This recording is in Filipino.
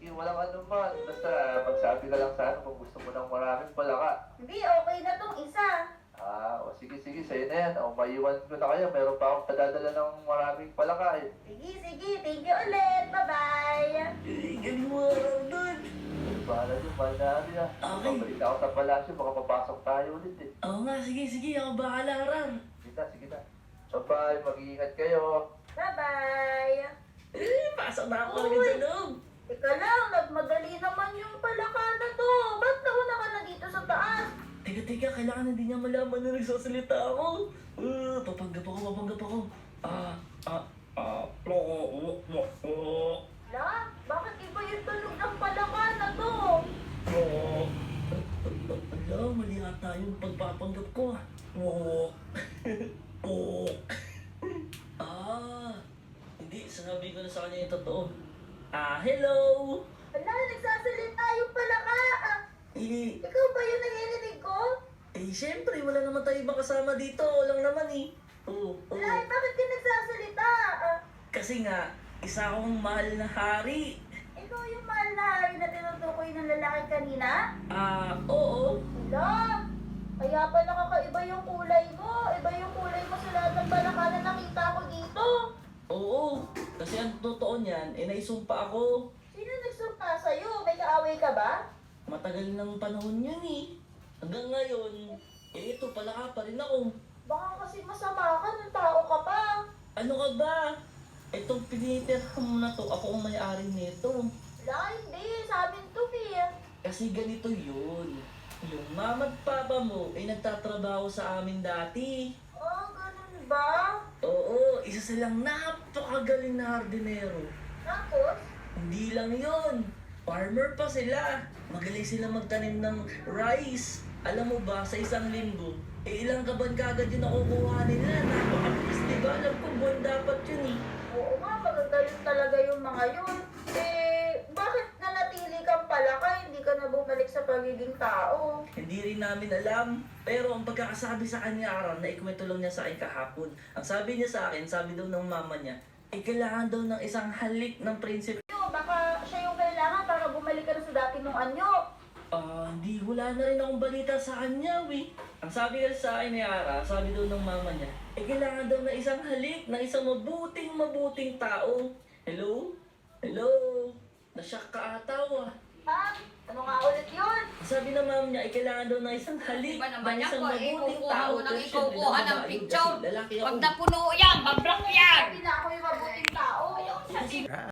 Sige, walang anuman. Basta magsabi ka lang sa akin kung gusto mo ng maraming palaka. Hindi, okay na tong isa. O sige, sa'yo na yan. O, maiwan ko na kayo. Meron pa akong padadala ng maraming palaka eh. Sige, thank you ulit. Bye-bye. Galing mo, Arnold. Bahala nyo, mahal na namin ah. Okay. Pabalik ako sa palasyo, baka papasok tayo ulit eh. Oo nga, sige, ako bahala, Ram. Sige na. Bye-bye, mag-iingat kayo. Bye-bye. Pasok na ako agad sa loob. Teka lang, nagmadali naman yung palaka na to. Ba't nauna ka na dito sa taas? Teka, kailangan hindi niya malaman na nagsasalita ako. Papanggap ako. La, bakit iba yung tunog ng palaka na to? Ala, mali ata yung pagpapanggap ko. Hindi, sabi ko na sa kanya yung totoo. Hello! Ala, nagsasalita yung palaka. Ikaw ba yung narinig ko? Siyempre, wala naman tayo ibang kasama dito. Walang naman Ala, bakit ka nagsasalita? Kasi nga, isa akong mahal na hari. Ikaw yung mahal na hari na tinutukoy ng lalaki kanina? Oo. Ala, kaya pala kakaiba yung kulay mo. Iba yung kulay mo sa lahat ng palaka na nakita ko dito. Oo. Kasi ang totoo niyan, naisumpa ako. Sino nagsumpa sa'yo? May kaaway ka ba? Matagal ng panahon yun Hanggang ngayon, ito pala ka pa rin ako. Baka kasi masama ka ng tao ka pa. Ano ka ba? Itong pinitirhan mo na to, ako ang may-ari nito. Wala, hindi. Sa amin to, Pia. Kasi ganito yun. Yung mama at papa mo ay nagtatrabaho sa amin dati. Oh, ganun ba? Oo, isa silang napakagaling na hardinero. Tapos? Hindi lang yun. Farmer pa sila. Magaling sila magtanim ng rice. Alam mo ba, sa isang linggo, ilang kaban kagad yung nakukuha nila. Napakabilis, diba? Alam ko, buwan dapat yun Oo nga, magagaling talaga yung mga yun. Bakit nanatili kang palaka? Hindi ka na bumalik sa pagiging tao. Hindi rin namin alam. Pero ang pagkakasabi sa kanya, Aram, na ikwento lang niya sa akin kahapon. Ang sabi niya sa akin, sabi daw ng mama niya, kailangan daw ng isang halik ng prinsipe. Baka siya yung kailangan para bumalik ka na sa dati mong anyo. Hindi, wala na rin akong balita sa kanya, Ang sabi kasi sa akin ni Ara, sabi daw ng mama niya, kailangan daw na isang halik, na isang mabuting tao. Hello? Nasyak ka ataw Ha? Ano nga ulit yun? Sabi ng mama niya, kailangan daw na isang halik, Iba naman na yan isang po, mabuting kukuha tao. mo nang Pero syempre, ikukuha ng nababayad picture. kasi lalaki Pag ako. napuno yan, bablock yan! Hindi na ako yung mabuting tao. Kasi